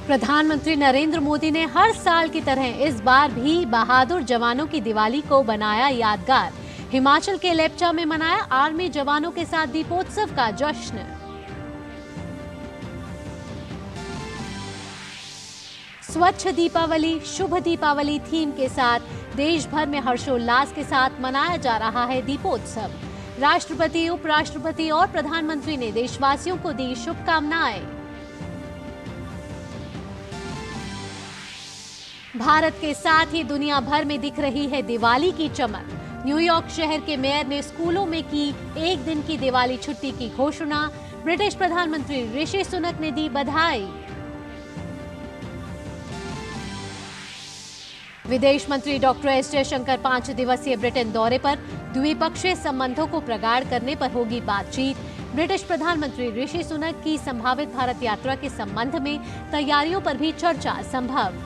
प्रधानमंत्री नरेंद्र मोदी ने हर साल की तरह इस बार भी बहादुर जवानों की दिवाली को बनाया यादगार। हिमाचल के लेप्चा में मनाया आर्मी जवानों के साथ दीपोत्सव का जश्न। स्वच्छ दीपावली शुभ दीपावली थीम के साथ देश भर में हर्षोल्लास के साथ मनाया जा रहा है दीपोत्सव। राष्ट्रपति, उपराष्ट्रपति और प्रधानमंत्री ने देशवासियों को दी शुभकामनाएं। भारत के साथ ही दुनिया भर में दिख रही है दिवाली की चमक। न्यूयॉर्क शहर के मेयर ने स्कूलों में की एक दिन की दिवाली छुट्टी की घोषणा। ब्रिटिश प्रधानमंत्री ऋषि सुनक ने दी बधाई। विदेश मंत्री डॉक्टर एस जयशंकर 5 दिवसीय ब्रिटेन दौरे पर। द्विपक्षीय संबंधों को प्रगाढ़ करने पर होगी बातचीत। ब्रिटिश प्रधानमंत्री ऋषि सुनक की संभावित भारत यात्रा के संबंध में तैयारियों पर भी चर्चा संभव।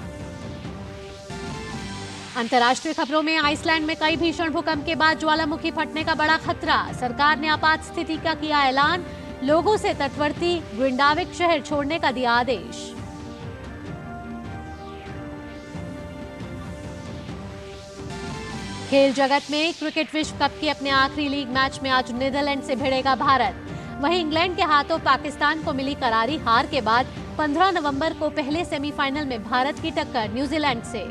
अंतर्राष्ट्रीय खबरों में आइसलैंड में कई भीषण भूकंप के बाद ज्वालामुखी फटने का बड़ा खतरा। सरकार ने आपात स्थिति का किया ऐलान। लोगों से तटवर्ती ग्रिंडाविक शहर छोड़ने का दिया आदेश। खेल जगत में क्रिकेट विश्व कप के अपने आखिरी लीग मैच में आज नीदरलैंड से भिड़ेगा भारत। वहीं इंग्लैंड के हाथों पाकिस्तान को मिली करारी हार के बाद 15 नवंबर को पहले सेमीफाइनल में भारत की टक्कर न्यूजीलैंड से।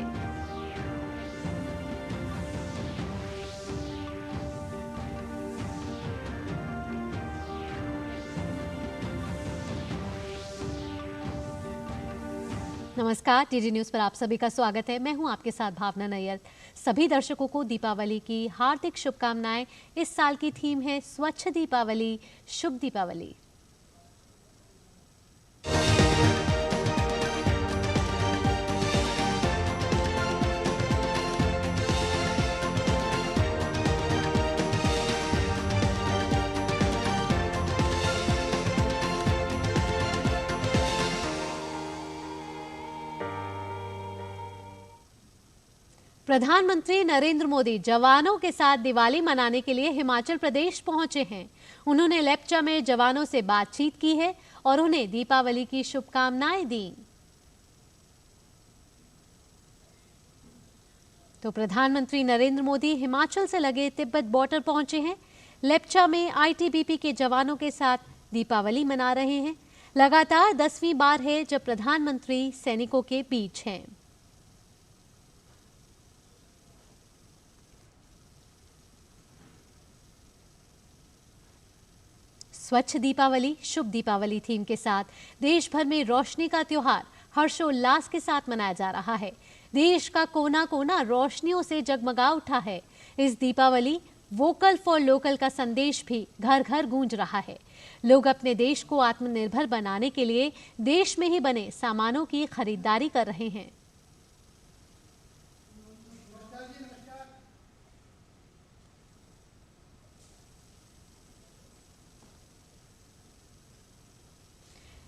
नमस्कार, टीडी न्यूज पर आप सभी का स्वागत है। मैं हूं आपके साथ भावना नैयर। सभी दर्शकों को दीपावली की हार्दिक शुभकामनाएं। इस साल की थीम है स्वच्छ दीपावली शुभ दीपावली। प्रधानमंत्री नरेंद्र मोदी जवानों के साथ दिवाली मनाने के लिए हिमाचल प्रदेश पहुंचे हैं। उन्होंने लेप्चा में जवानों से बातचीत की है और उन्हें दीपावली की शुभकामनाएं दी। तो प्रधानमंत्री नरेंद्र मोदी हिमाचल से लगे तिब्बत बॉर्डर पहुंचे हैं। लेप्चा में आईटीबीपी के जवानों के साथ दीपावली मना रहे हैं। लगातार 10वीं बार है जब प्रधानमंत्री सैनिकों के बीच हैं। स्वच्छ दीपावली शुभ दीपावली थीम के साथ देश भर में रोशनी का त्योहार हर्षोल्लास के साथ मनाया जा रहा है। देश का कोना कोना रोशनियों से जगमगा उठा है। इस दीपावली वोकल फॉर लोकल का संदेश भी घर घर गूंज रहा है। लोग अपने देश को आत्मनिर्भर बनाने के लिए देश में ही बने सामानों की खरीदारी कर रहे हैं।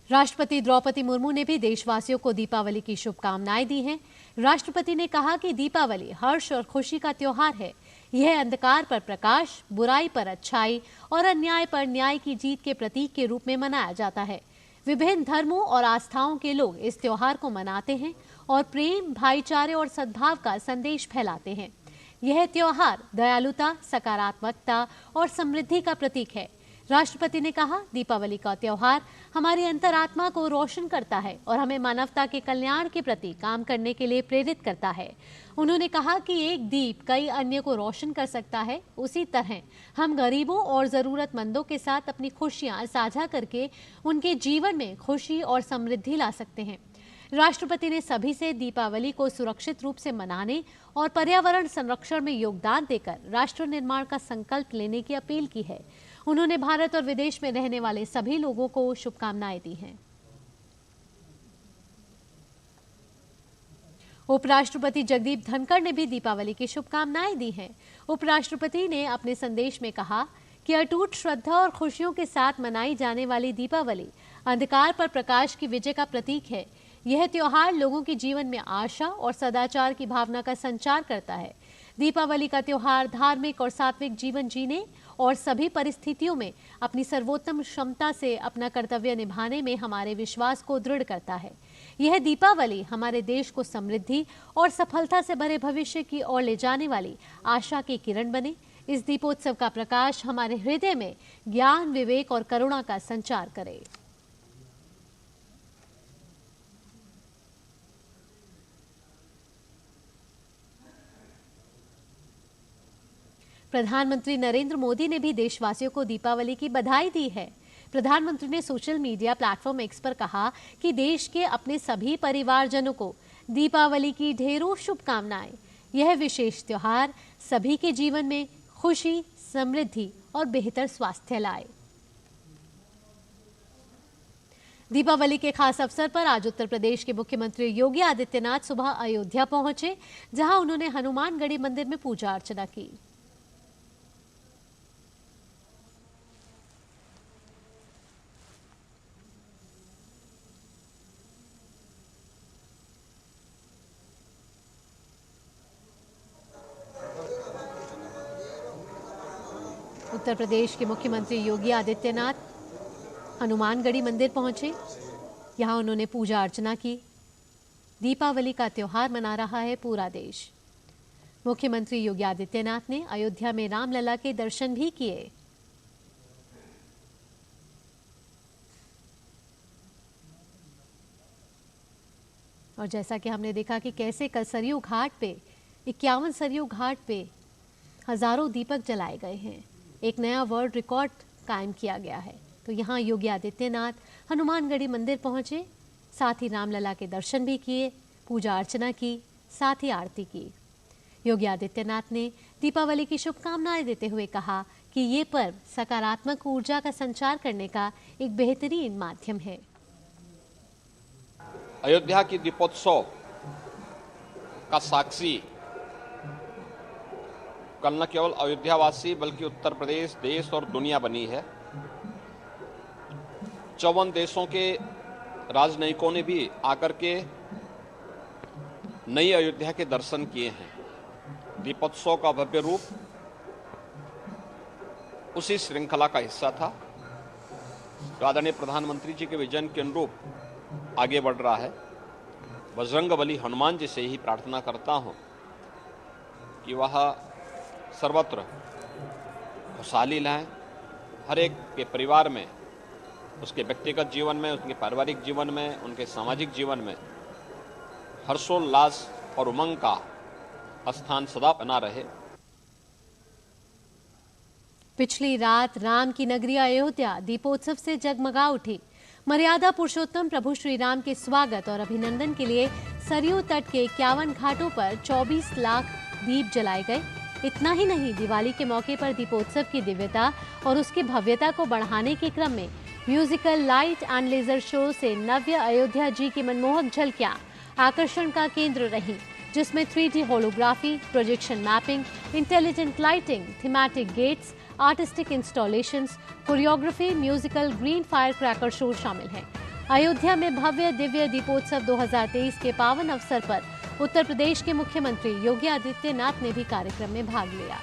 राष्ट्रपति द्रौपदी मुर्मू ने भी देशवासियों को दीपावली की शुभकामनाएं दी हैं। राष्ट्रपति ने कहा कि दीपावली हर्ष और खुशी का त्योहार है। यह अंधकार पर प्रकाश, बुराई पर अच्छाई और अन्याय पर न्याय की जीत के प्रतीक के रूप में मनाया जाता है। विभिन्न धर्मों और आस्थाओं के लोग इस त्योहार को मनाते हैं और प्रेम, भाईचारे और सद्भाव का संदेश फैलाते हैं। यह त्योहार दयालुता, सकारात्मकता और समृद्धि का प्रतीक है। राष्ट्रपति ने कहा, दीपावली का त्योहार हमारी अंतरात्मा को रोशन करता है और हमें मानवता के कल्याण के प्रति काम करने के लिए प्रेरित करता है। उन्होंने कहा कि एक दीप कई अन्य को रोशन कर सकता है, उसी तरह हम गरीबों और जरूरतमंदों के साथ अपनी खुशियां साझा करके उनके जीवन में खुशी और समृद्धि ला सकते हैं। राष्ट्रपति ने सभी से दीपावली को सुरक्षित रूप से मनाने और पर्यावरण संरक्षण में योगदान देकर राष्ट्र निर्माण का संकल्प लेने की अपील की है। उन्होंने भारत और विदेश में रहने वाले सभी लोगों को शुभकामनाएं दी हैं। उपराष्ट्रपति जगदीप धनखड़ ने भी दीपावली की शुभकामनाएं दी हैं। उपराष्ट्रपति ने अपने संदेश में कहा कि अटूट श्रद्धा और खुशियों के साथ मनाई जाने वाली दीपावली अंधकार पर प्रकाश की विजय का प्रतीक है। यह त्योहार लोगों के जीवन में आशा और सदाचार की भावना का संचार करता है। दीपावली का त्योहार धार्मिक और सात्विक जीवन जीने और सभी परिस्थितियों में अपनी सर्वोत्तम क्षमता से अपना कर्तव्य निभाने में हमारे विश्वास को दृढ़ करता है। यह दीपावली हमारे देश को समृद्धि और सफलता से भरे भविष्य की ओर ले जाने वाली आशा की किरण बने। इस दीपोत्सव का प्रकाश हमारे हृदय में ज्ञान, विवेक और करुणा का संचार करे। प्रधानमंत्री नरेंद्र मोदी ने भी देशवासियों को दीपावली की बधाई दी है। प्रधानमंत्री ने सोशल मीडिया प्लेटफॉर्म एक्स पर कहा कि देश के अपने सभी परिवारजनों को दीपावली की ढेरों शुभकामनाएं। यह विशेष त्योहार सभी के जीवन में खुशी, समृद्धि और बेहतर स्वास्थ्य लाए। दीपावली के खास अवसर पर आज उत्तर प्रदेश के मुख्यमंत्री योगी आदित्यनाथ सुबह अयोध्या पहुंचे, जहां उन्होंने हनुमानगढ़ी मंदिर में पूजा अर्चना की। उत्तर प्रदेश के मुख्यमंत्री योगी आदित्यनाथ हनुमानगढ़ी मंदिर पहुंचे। यहां उन्होंने पूजा अर्चना की। दीपावली का त्योहार मना रहा है पूरा देश। मुख्यमंत्री योगी आदित्यनाथ ने अयोध्या में रामलला के दर्शन भी किए। और जैसा कि हमने देखा कि कैसे कल सरयू घाट पे 51 सरयू घाट पे हजारों दीपक जलाए गए हैं। एक नया वर्ल्ड रिकॉर्ड कायम किया गया है। तो यहाँ योगी आदित्यनाथ हनुमानगढ़ी मंदिर पहुंचे, साथ ही रामलला के दर्शन भी किए, पूजा अर्चना की, साथ ही आरती की। योगी आदित्यनाथ ने दीपावली की शुभकामनाएं देते हुए कहा कि ये पर्व सकारात्मक ऊर्जा का संचार करने का एक बेहतरीन माध्यम है। अयोध्या की दीपोत्सव का साक्षी कल न केवल अयोध्यावासी बल्कि उत्तर प्रदेश, देश और दुनिया बनी है। 54 देशों के राजनयिकों ने भी आकर के नई अयोध्या के दर्शन किए हैं। दीपोत्सव का भव्य रूप उसी श्रृंखला का हिस्सा था। आदरणीय प्रधानमंत्री जी के विजन के अनुरूप आगे बढ़ रहा है। बजरंगबली हनुमान जी से ही प्रार्थना करता हूं कि वह सर्वत्र खुशहाली लाएं, हर एक के परिवार में, उसके व्यक्तिगत जीवन में, उसके पारिवारिक जीवन में, उनके सामाजिक जीवन में हर्षोल्लास और उमंग का स्थान सदा बना रहे। पिछली रात राम की नगरी अयोध्या दीपोत्सव से जगमगा उठी। मर्यादा पुरुषोत्तम प्रभु श्री राम के स्वागत और अभिनंदन के लिए सरयू तट के 51 घाटों पर 24 लाख दीप जलाए गए। इतना ही नहीं, दिवाली के मौके पर दीपोत्सव की दिव्यता और उसकी भव्यता को बढ़ाने के क्रम में musical, light and laser show से नव्य अयोध्या जी की मनमोहक झलकियां आकर्षण का केंद्र रही, जिसमें 3D holography, projection mapping, intelligent lighting, thematic gates, artistic installations, choreography, musical, green fire cracker show शामिल हैं। अयोध्या में भव्य दिव्य दीपोत्सव 2023 के पावन अवसर पर उत्तर प्रदेश के मुख्यमंत्री योगी आदित्यनाथ ने भी कार्यक्रम में भाग लिया।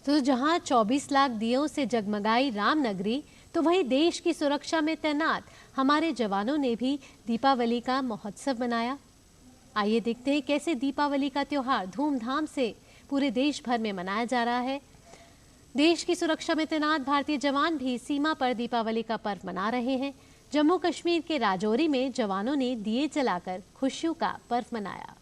तो जहां 24 लाख दियों से जगमगाई रामनगरी, तो वहीं देश की सुरक्षा में तैनात हमारे जवानों ने भी दीपावली का महोत्सव मनाया। आइए देखते हैं कैसे दीपावली का त्योहार धूमधाम से पूरे देश भर में मनाया जा रहा है। देश की सुरक्षा में तैनात भारतीय जवान भी सीमा पर दीपावली का पर्व मना रहे हैं। जम्मू कश्मीर के राजौरी में जवानों ने दिए जलाकर खुशियों का पर्व मनाया।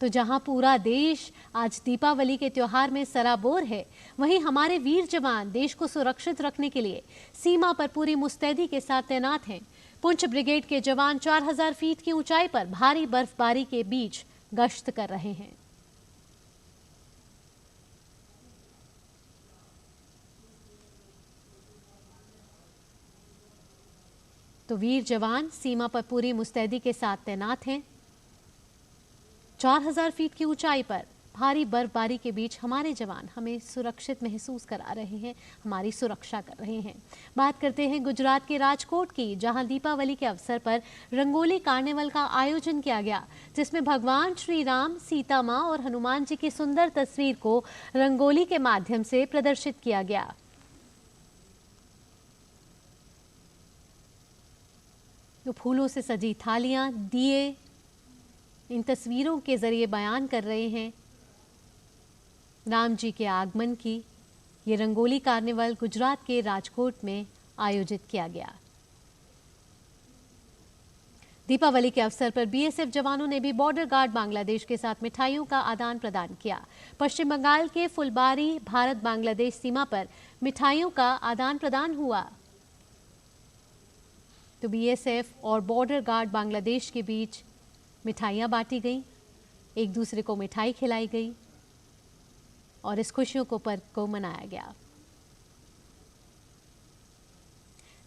तो जहां पूरा देश आज दीपावली के त्योहार में सराबोर है, वहीं हमारे वीर जवान देश को सुरक्षित रखने के लिए सीमा पर पूरी मुस्तैदी के साथ तैनात हैं। पुंछ ब्रिगेड के जवान 4000 फीट की ऊंचाई पर भारी बर्फबारी के बीच गश्त कर रहे हैं। तो वीर जवान सीमा पर पूरी मुस्तैदी के साथ तैनात हैं। 4000 फीट की ऊंचाई पर भारी बर्फबारी के बीच हमारे जवान हमें सुरक्षित महसूस करा रहे हैं, हमारी सुरक्षा कर रहे हैं। बात करते हैं गुजरात के राजकोट की, जहां दीपावली के अवसर पर रंगोली कार्निवल का आयोजन किया गया, जिसमें भगवान श्री राम, सीता मां और हनुमान जी की सुंदर तस्वीर को रंगोली के माध्यम से प्रदर्शित किया गया। तो फूलों से सजी थालियां, दिए इन तस्वीरों के जरिए बयान कर रहे हैं राम जी के आगमन की। ये रंगोली कार्निवल गुजरात के राजकोट में आयोजित किया गया। दीपावली के अवसर पर बीएसएफ जवानों ने भी बॉर्डर गार्ड बांग्लादेश के साथ मिठाइयों का आदान प्रदान किया। पश्चिम बंगाल के फुलबारी भारत बांग्लादेश सीमा पर मिठाइयों का आदान प्रदान हुआ। तो बीएसएफ और बॉर्डर गार्ड बांग्लादेश के बीच मिठाइयाँ बांटी गई, एक दूसरे को मिठाई खिलाई गई और इस खुशियों को पर्व को मनाया गया।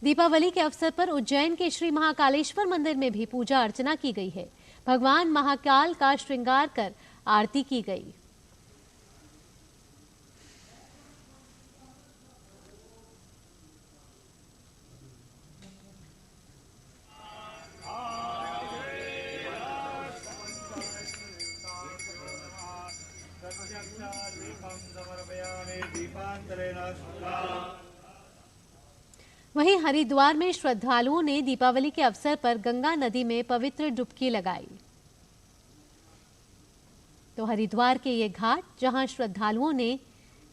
दीपावली के अवसर पर उज्जैन के श्री महाकालेश्वर मंदिर में भी पूजा अर्चना की गई है। भगवान महाकाल का श्रृंगार कर आरती की गई। वहीं हरिद्वार में श्रद्धालुओं ने दीपावली के अवसर पर गंगा नदी में पवित्र डुबकी लगाई। तो हरिद्वार के ये घाट, जहां श्रद्धालुओं ने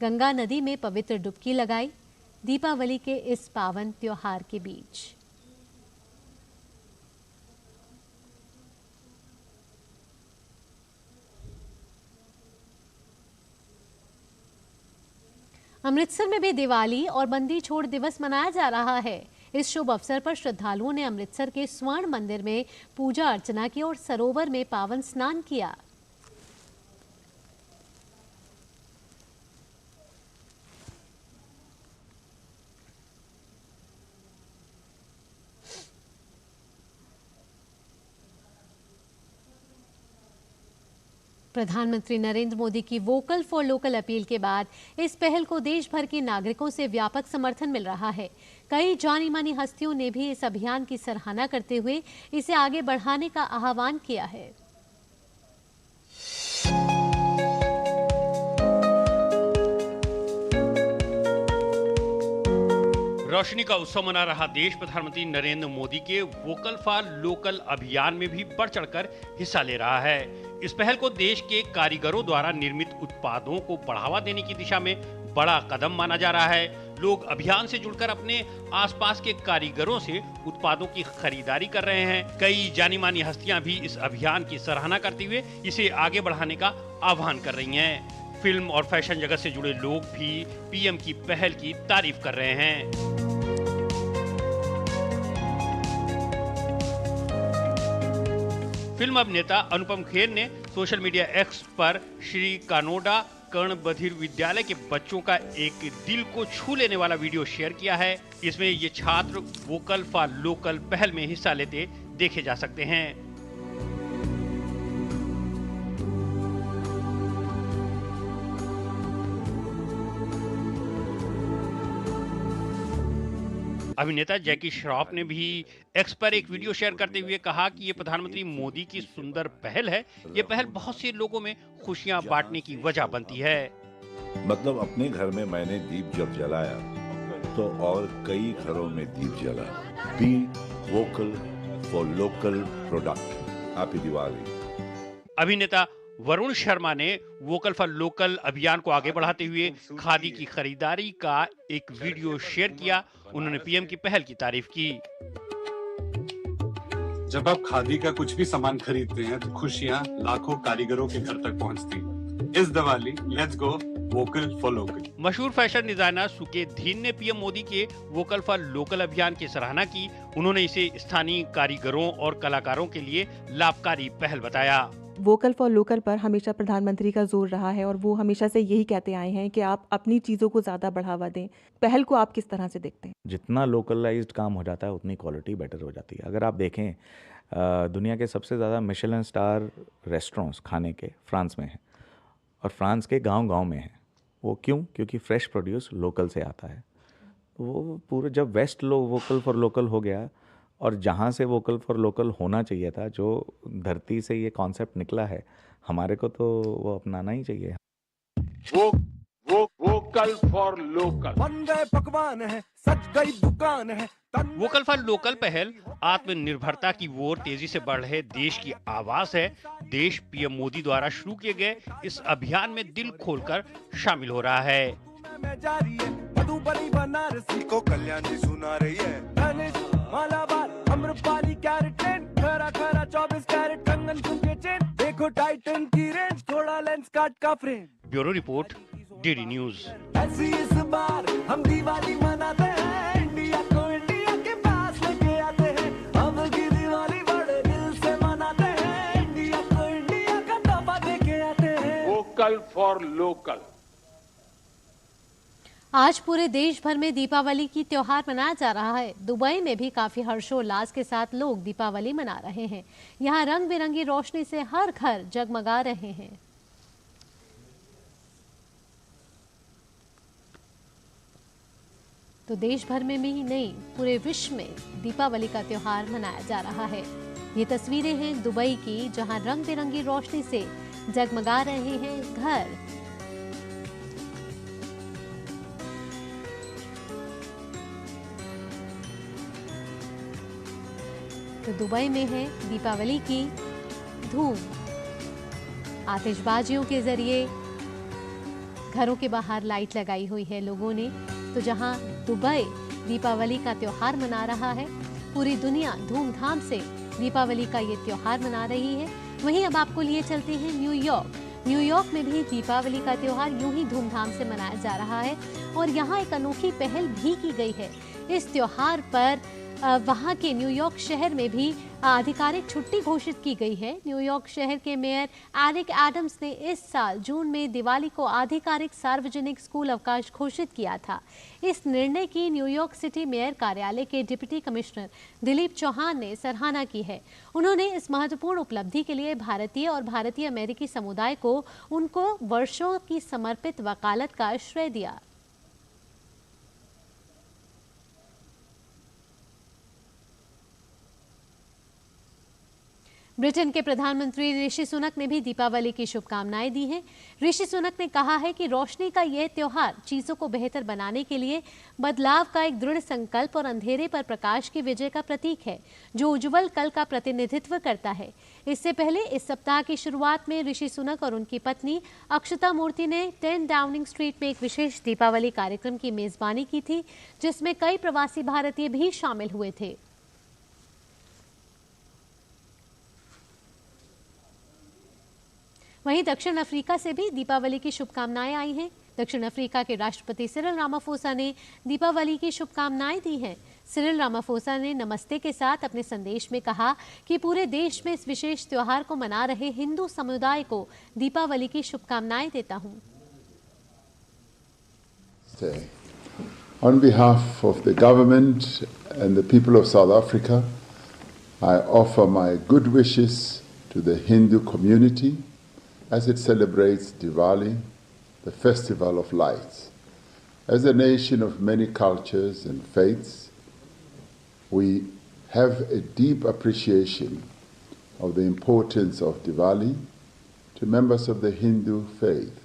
गंगा नदी में पवित्र डुबकी लगाई दीपावली के इस पावन त्योहार के बीच। अमृतसर में भी दिवाली और बंदी छोड़ दिवस मनाया जा रहा है। इस शुभ अवसर पर श्रद्धालुओं ने अमृतसर के स्वर्ण मंदिर में पूजा अर्चना की और सरोवर में पावन स्नान किया। प्रधानमंत्री नरेंद्र मोदी की वोकल फॉर लोकल अपील के बाद इस पहल को देश भर के नागरिकों से व्यापक समर्थन मिल रहा है। कई जानी मानी हस्तियों ने भी इस अभियान की सराहना करते हुए इसे आगे बढ़ाने का आह्वान किया है। रोशनी का उत्सव मना रहा देश। प्रधानमंत्री नरेंद्र मोदी के वोकल फॉर लोकल अभियान में भी बढ़ चढ़कर हिस्सा ले रहा है। इस पहल को देश के कारीगरों द्वारा निर्मित उत्पादों को बढ़ावा देने की दिशा में बड़ा कदम माना जा रहा है। लोग अभियान से जुड़कर अपने आसपास के कारीगरों से उत्पादों की खरीदारी कर रहे हैं। कई जानी मानी हस्तियां भी इस अभियान की सराहना करते हुए इसे आगे बढ़ाने का आह्वान कर रही हैं। फिल्म और फैशन जगत से जुड़े लोग भी पीएम की पहल की तारीफ कर रहे हैं। फिल्म अभिनेता अनुपम खेर ने सोशल मीडिया एक्स पर श्री कानोडा कर्ण बधिर विद्यालय के बच्चों का एक दिल को छू लेने वाला वीडियो शेयर किया है। इसमें ये छात्र वोकल फॉर लोकल पहल में हिस्सा लेते देखे जा सकते हैं। अभिनेता जैकी श्रॉफ ने भी एक्स पर एक वीडियो शेयर करते हुए कहा कि ये प्रधानमंत्री मोदी की सुंदर पहल है। ये पहल बहुत से लोगों में खुशियां बांटने की वजह बनती है। मतलब अपने घर में मैंने दीप जब जलाया तो और कई घरों में दीप जला। Be vocal for local product. Happy Diwali. अभिनेता वरुण शर्मा ने वोकल फॉर लोकल अभियान को आगे बढ़ाते हुए खादी की खरीदारी का एक वीडियो शेयर किया। उन्होंने पीएम की पहल की तारीफ की। जब आप खादी का कुछ भी सामान खरीदते हैं तो खुशियां लाखों कारीगरों के घर तक पहुंचती हैं। इस Diwali let's go vocal for local. मशहूर फैशन डिजाइनर सुकेत धीन ने पीएम मोदी के वोकल फॉर लोकल अभियान की सराहना की। उन्होंने इसे स्थानीय कारीगरों और कलाकारों के लिए लाभकारी पहल बताया। वोकल फॉर लोकल पर हमेशा प्रधानमंत्री का जोर रहा है और वो हमेशा से यही कहते आए हैं कि आप अपनी चीज़ों को ज़्यादा बढ़ावा दें। पहल को आप किस तरह से देखते हैं? जितना लोकलाइज्ड काम हो जाता है उतनी क्वालिटी बेटर हो जाती है। अगर आप देखें दुनिया के सबसे ज़्यादा मिशेलिन स्टार रेस्टोरेंट्स खाने के फ्रांस में हैं और फ्रांस के गांव-गांव में हैं। वो क्यों? क्योंकि फ्रेश प्रोड्यूस लोकल से आता है। वो पूरे जब वेस्ट वोकल फॉर लोकल हो गया और जहाँ से वोकल फॉर लोकल होना चाहिए था, जो धरती से ये कॉन्सेप्ट निकला है, हमारे को तो वो अपनाना ही चाहिए। वोकल फॉर लोकल बन गए पकवान है, सज गई दुकान है। वोकल फॉर लोकल पहल आत्मनिर्भरता की ओर तेजी से बढ़ रहे देश की आवाज है। देश पीएम मोदी द्वारा शुरू किए गए इस अभियान में दिल खोलकर शामिल हो रहा है। मधुबनी बनारसी को कल्याणी सुना रही है। मालाबार अम्रपाली कैरेट खरा खरा 24 कैरेट कंगन झुमके चेन, देखो टाइटन की रेंज, थोड़ा लेंस काट का frame. Bureau report, DD news. ऐसी इस बार हम दिवाली मनाते हैं, इंडिया को इंडिया के पास लेके आते हैं। अब की दिवाली बड़े दिल से मनाते हैं, इंडिया को इंडिया का तोहफा देके आते हैं। Vocal for local. आज पूरे देश भर में दीपावली की त्योहार मनाया जा रहा है। दुबई में भी काफी हर्षोल्लास के साथ लोग दीपावली मना रहे हैं। यहाँ रंग बिरंगी रोशनी से हर घर जगमगा रहे हैं। तो देश भर में ही नहीं, पूरे विश्व में दीपावली का त्योहार मनाया जा रहा है। ये तस्वीरें हैं दुबई की, जहां रंग बिरंगी रोशनी से जगमगा रहे हैं घर। तो दुबई में है दीपावली की धूम। आतिशबाजियों के जरिए घरों के बाहर लाइट लगाई हुई है लोगों ने। तो जहां दुबई दीपावली का त्योहार मना रहा है, पूरी दुनिया धूमधाम से दीपावली का ये त्योहार मना रही है। वहीं अब आपको लिए चलते हैं न्यूयॉर्क। न्यूयॉर्क में भी दीपावली का त्योहार यूं ही धूमधाम से मनाया जा रहा है और यहाँ एक अनोखी पहल भी की गई है। इस त्योहार पर वहाँ के न्यूयॉर्क शहर में भी आधिकारिक छुट्टी घोषित की गई है। न्यूयॉर्क शहर के मेयर एरिक एडम्स ने इस साल जून में दिवाली को आधिकारिक सार्वजनिक स्कूल अवकाश घोषित किया था। इस निर्णय की न्यूयॉर्क सिटी मेयर कार्यालय के डिप्टी कमिश्नर दिलीप चौहान ने सराहना की है। उन्होंने इस महत्वपूर्ण उपलब्धि के लिए भारतीय और भारतीय अमेरिकी समुदाय को उनको वर्षों की समर्पित वकालत का श्रेय दिया। ब्रिटेन के प्रधानमंत्री ऋषि सुनक ने भी दीपावली की शुभकामनाएं दी हैं। ऋषि सुनक ने कहा है कि रोशनी का यह त्योहार चीजों को बेहतर बनाने के लिए बदलाव का एक दृढ़ संकल्प और अंधेरे पर प्रकाश की विजय का प्रतीक है, जो उज्जवल कल का प्रतिनिधित्व करता है। इससे पहले इस सप्ताह की शुरुआत में ऋषि सुनक और उनकी पत्नी अक्षता मूर्ति ने 10 डाउनिंग स्ट्रीट में एक विशेष दीपावली कार्यक्रम की मेजबानी की थी, जिसमें कई प्रवासी भारतीय भी शामिल हुए थे। वहीं दक्षिण अफ्रीका से भी दीपावली की शुभकामनाएं आई हैं। दक्षिण अफ्रीका के राष्ट्रपति सिरिल रामाफोसा ने दीपावली की शुभकामनाएं दी हैं। सिरिल रामाफोसा ने नमस्ते के साथ अपने संदेश में कहा कि पूरे देश में इस विशेष त्योहार को मना रहे हिंदू समुदाय को दीपावली की शुभकामनाएं देता हूं। On behalf of the government and the people of South Africa, I offer my good wishes to the Hindu community as it celebrates Diwali, the festival of lights. As a nation of many cultures and faiths, we have a deep appreciation of the importance of Diwali to members of the Hindu faith.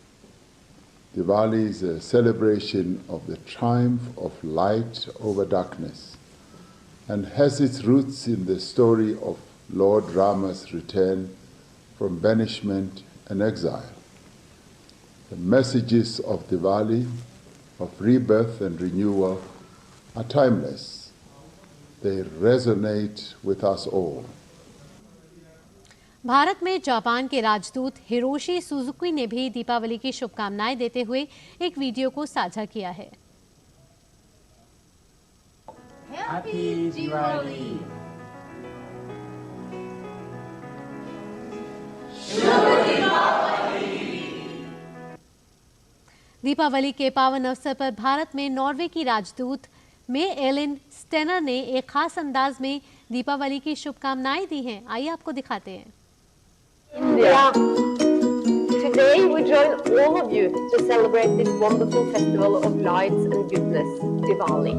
Diwali is a celebration of the triumph of light over darkness and has its roots in the story of Lord Rama's return from banishment and exile. The messages of Diwali, of rebirth and renewal, are timeless. They resonate with us all. Bharat में Japan के राजदूत Hiroshi Suzuki ने भी दीपावली की शुभकामनाएं देते हुए एक वीडियो को साझा किया है। हैप्पी दिवाली। दीपावली के पावन अवसर पर भारत में नॉर्वे की राजदूत मे एलिन स्टेनर ने एक खास अंदाज में दीपावली की शुभकामनाएं दी हैं। आइए आपको दिखाते हैं। India. Today we join all of you to celebrate this wonderful festival of lights and goodness, Diwali.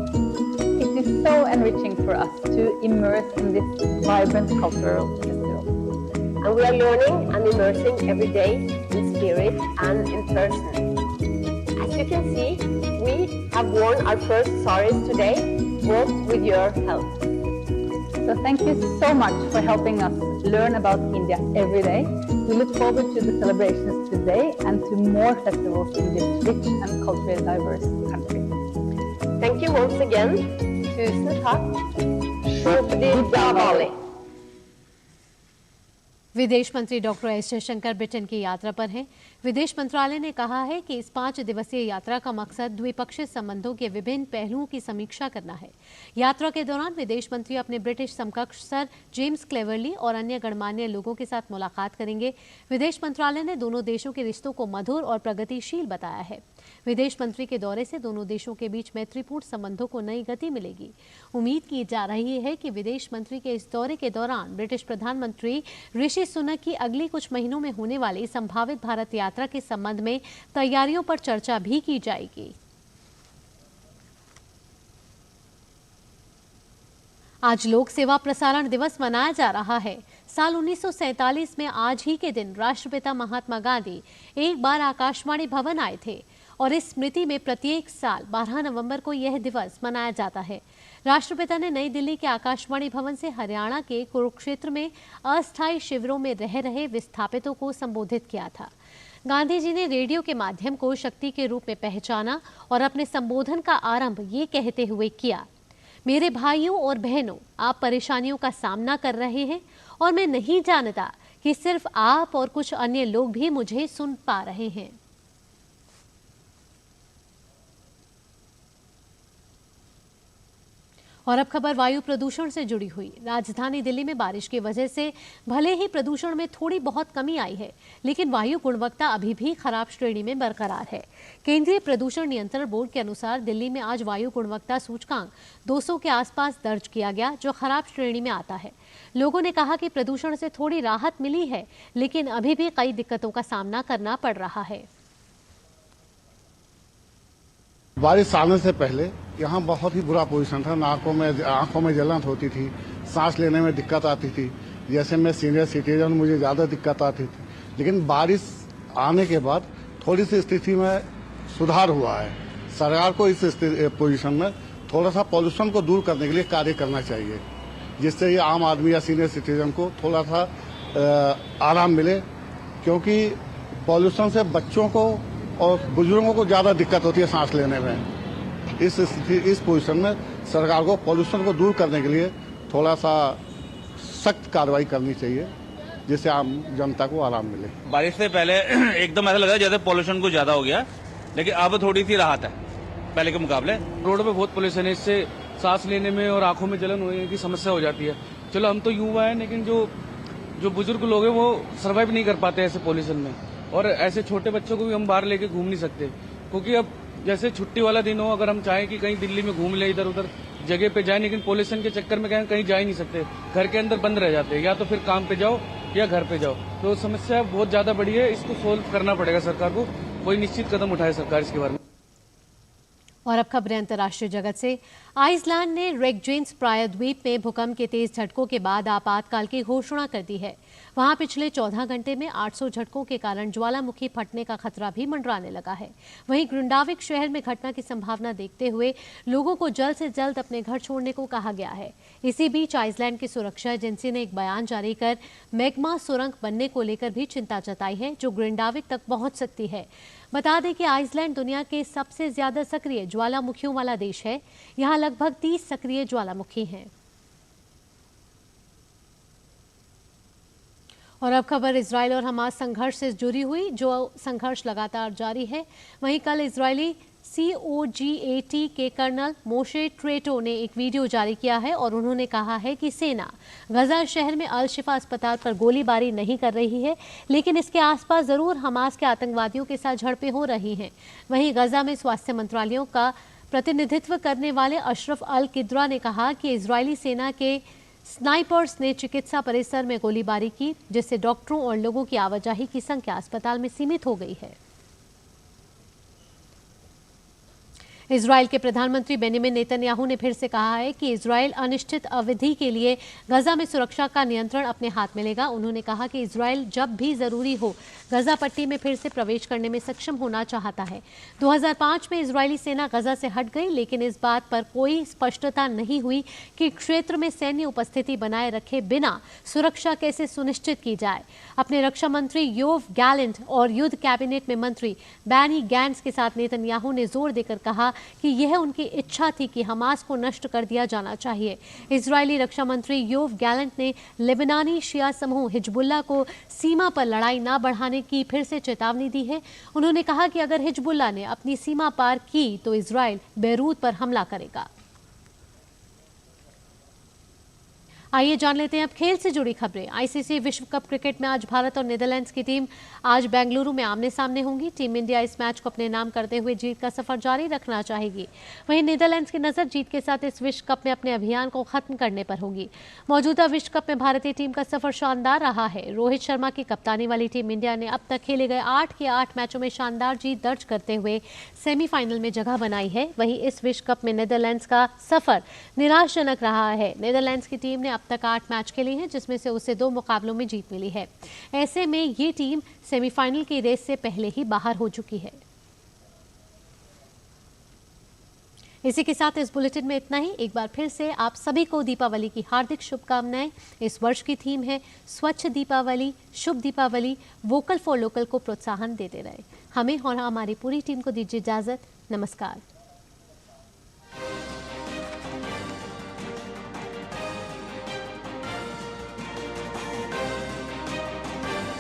It is so enriching for us to immerse in this vibrant cultural festival. And we are learning and immersing every day in spirit and in person. As you can see, we have worn our first saris today, both with your help. So thank you so much for helping us learn about India every day. We look forward to the celebrations today and to more festivals in this rich and culturally diverse country. Thank you once again. Tusen takk. Shubh Diwali. विदेश मंत्री doctor S Jaishankar Britain की यात्रा पर हैं। विदेश मंत्रालय ने कहा है कि इस 5 दिवसीय यात्रा का मकसद द्विपक्षीय संबंधों के विभिन्न पहलुओं की समीक्षा करना है। यात्रा के दौरान विदेश मंत्री अपने ब्रिटिश समकक्ष सर जेम्स क्लेवरली और अन्य गणमान्य लोगों के साथ मुलाकात करेंगे। विदेश मंत्रालय ने दोनों देशों के रिश्तों को मधुर और प्रगतिशील बताया है। विदेश मंत्री के दौरे से दोनों देशों के बीच मैत्रीपूर्ण संबंधों को नई गति मिलेगी। उम्मीद की जा रही है कि विदेश मंत्री के इस दौरे के दौरान ब्रिटिश प्रधानमंत्री ऋषि सुनक की अगली कुछ महीनों में होने वाली संभावित भारत यात्रा के संबंध में तैयारियों पर चर्चा भी की जाएगी। आज लोक सेवा प्रसारण दिवस मनाया जा रहा है। साल 1947 में आज ही के दिन राष्ट्रपिता महात्मा गांधी एक बार आकाशवाणी भवन आए थे और इस स्मृति में प्रत्येक साल 12 नवंबर को यह दिवस मनाया जाता है। राष्ट्रपिता ने नई दिल्ली के आकाशवाणी भवन से हरियाणा के कुरुक्षेत्र में अस्थायी शिविरों में रह रहे विस्थापितों को संबोधित किया था। गांधी जी ने रेडियो के माध्यम को शक्ति के रूप में पहचाना और अपने संबोधन का आरंभ ये कहते हुए किया, मेरे भाइयों और बहनों, आप परेशानियों का सामना कर रहे हैं और मैं नहीं जानता कि सिर्फ आप और कुछ अन्य लोग भी मुझे सुन पा रहे हैं। और अब खबर वायु प्रदूषण से जुड़ी हुई। राजधानी दिल्ली में बारिश की वजह से भले ही प्रदूषण में थोड़ी बहुत कमी आई है, लेकिन वायु गुणवत्ता अभी भी खराब श्रेणी में बरकरार है। केंद्रीय प्रदूषण नियंत्रण बोर्ड के अनुसार दिल्ली में आज वायु गुणवत्ता सूचकांक 200 के आसपास दर्ज किया गया, जो खराब श्रेणी में आता है। लोगों ने कहा कि प्रदूषण से थोड़ी राहत मिली है, लेकिन अभी भी कई दिक्कतों का सामना करना पड़ रहा है। बारिश आने से पहले यहाँ बहुत ही बुरा पोजीशन था। आंखों में जलन होती थी, सांस लेने में दिक्कत आती थी। जैसे मैं सीनियर सिटीजन, मुझे ज़्यादा दिक्कत आती थी, लेकिन बारिश आने के बाद थोड़ी सी स्थिति में सुधार हुआ है। सरकार को इस पोजीशन में थोड़ा सा पॉल्यूशन को दूर करने के लिए कार्य करना चाहिए, जिससे ये आम आदमी या सीनियर सिटीजन को थोड़ा सा आराम मिले, क्योंकि पॉल्यूशन से बच्चों को और बुजुर्गों को ज़्यादा दिक्कत होती है सांस लेने में। इस पोजीशन में सरकार को पॉल्यूशन को दूर करने के लिए थोड़ा सा सख्त कार्रवाई करनी चाहिए, जिससे आम जनता को आराम मिले। बारिश से पहले एकदम ऐसा लगा जैसे पॉल्यूशन कुछ ज़्यादा हो गया, लेकिन अब थोड़ी सी राहत है पहले के मुकाबले। रोड पे बहुत पॉल्यूशन है, इससे सांस लेने में और आंखों में जलन होने की समस्या हो जाती है। चलो हम तो युवा है, लेकिन जो बुजुर्ग लोग हैं वो सर्वाइव नहीं कर पाते ऐसे पॉल्यूशन में। और ऐसे छोटे बच्चों को भी हम बाहर लेके घूम नहीं सकते, क्योंकि अब जैसे छुट्टी वाला दिन हो, अगर हम चाहें कि कहीं दिल्ली में घूम ले, इधर उधर जगह पे जाए, लेकिन पॉल्यूशन के चक्कर में कहीं जा ही नहीं सकते, घर के अंदर बंद रह जाते हैं। या तो फिर काम पे जाओ या घर पे जाओ। तो समस्या बहुत ज्यादा बड़ी है, इसको सोल्व करना पड़ेगा सरकार को। कोई निश्चित कदम उठाए सरकार इसके बारे में। और अब खबरें अंतर्राष्ट्रीय जगत से। आइसलैंड ने रेकजेन्स प्रायद्वीप में भूकंप के तेज झटकों के बाद आपातकाल की घोषणा कर दी है। वहां पिछले 14 घंटे में 800 झटकों के कारण ज्वालामुखी फटने का खतरा भी मंडराने लगा है। वहीं ग्रिंडाविक शहर में घटना की संभावना देखते हुए लोगों को जल्द से जल्द अपने घर छोड़ने को कहा गया है। इसी बीच आइसलैंड की सुरक्षा एजेंसी ने एक बयान जारी कर मैग्मा सुरंग बनने को लेकर भी चिंता जताई है, जो ग्रिंडाविक तक पहुंच सकती है। बता दें कि आइसलैंड दुनिया के सबसे ज्यादा सक्रिय ज्वालामुखियों वाला देश है। यहाँ लगभग 30 सक्रिय ज्वालामुखी हैं। और अब खबर इजराइल और हमास संघर्ष से जुड़ी हुई, जो संघर्ष लगातार जारी है। वहीं कल इजरायली COGAT के कर्नल मोशे ट्रेटो ने एक वीडियो जारी किया है और उन्होंने कहा है कि सेना गजा शहर में अल शिफा अस्पताल पर गोलीबारी नहीं कर रही है, लेकिन इसके आसपास जरूर हमास के आतंकवादियों के साथ झड़पें हो रही हैं। वहीं गजा में स्वास्थ्य मंत्रालयों का प्रतिनिधित्व करने वाले अशरफ अल किद्रा ने कहा कि इजरायली सेना के स्नाइपर्स ने चिकित्सा परिसर में गोलीबारी की, जिससे डॉक्टरों और लोगों की आवाजाही की संख्या अस्पताल में सीमित हो गई है। इजराइल के प्रधानमंत्री बेंजामिन नेतन्याहू ने फिर से कहा है कि इजराइल अनिश्चित अवधि के लिए गजा में सुरक्षा का नियंत्रण अपने हाथ में लेगा। उन्होंने कहा कि इजराइल जब भी जरूरी हो गजा पट्टी में फिर से प्रवेश करने में सक्षम होना चाहता है। 2005 में इजरायली सेना गजा से हट गई, लेकिन इस बात पर कोई स्पष्टता नहीं हुई कि क्षेत्र में सैन्य उपस्थिति बनाए रखे बिना सुरक्षा कैसे सुनिश्चित की जाए। अपने रक्षा मंत्री योव गैलेंट और युद्ध कैबिनेट में मंत्री बैनी गैंट्स के साथ नेतन्याहू ने जोर देकर कहा कि यह उनकी इच्छा थी कि हमास को नष्ट कर दिया जाना चाहिए। इजरायली रक्षा मंत्री योव गैलेंट ने लेबनानी शिया समूह हिजबुल्लाह को सीमा पर लड़ाई न बढ़ाने की फिर से चेतावनी दी है। उन्होंने कहा कि अगर हिजबुल्लाह ने अपनी सीमा पार की तो इजराइल बेरूत पर हमला करेगा। आइए जान लेते हैं अब खेल से जुड़ी खबरें। आईसीसी विश्व कप क्रिकेट में आज भारत और नीदरलैंड्स की टीम आज बेंगलुरु में आमने सामने होंगी। टीम इंडिया इस मैच को अपने नाम करते हुए जीत का सफर जारी रखना चाहेगी। वहीं नीदरलैंड्स की नजर जीत के साथ इस विश्व कप में अपने अभियान को खत्म करने पर होगी। मौजूदा विश्व कप में भारतीय टीम का सफर शानदार रहा है। रोहित शर्मा की कप्तानी वाली टीम इंडिया ने अब तक खेले गए 8 के 8 मैचों में शानदार जीत दर्ज करते हुए सेमीफाइनल में जगह बनाई है। वहीं इस विश्व कप में नीदरलैंड्स का सफर निराशाजनक रहा है। नीदरलैंड्स की टीम ने अब तक 8 मैच खेले हैं, जिसमें से उसे 2 मुकाबलों में जीत मिली है। ऐसे में ये टीम सेमीफाइनल की रेस से पहले ही बाहर हो चुकी है। इसी के साथ इस बुलेटिन में इतना ही। एक बार फिर से आप सभी को दीपावली की हार्दिक शुभकामनाएं। इस वर्ष की थीम है स्वच्छ दीपावली, शुभ दीपावली, वोकल फॉर लोकल को प्रोत्साहन देते रहे। हमें और हमारी पूरी टीम को दीजिए इजाजत। नमस्कार।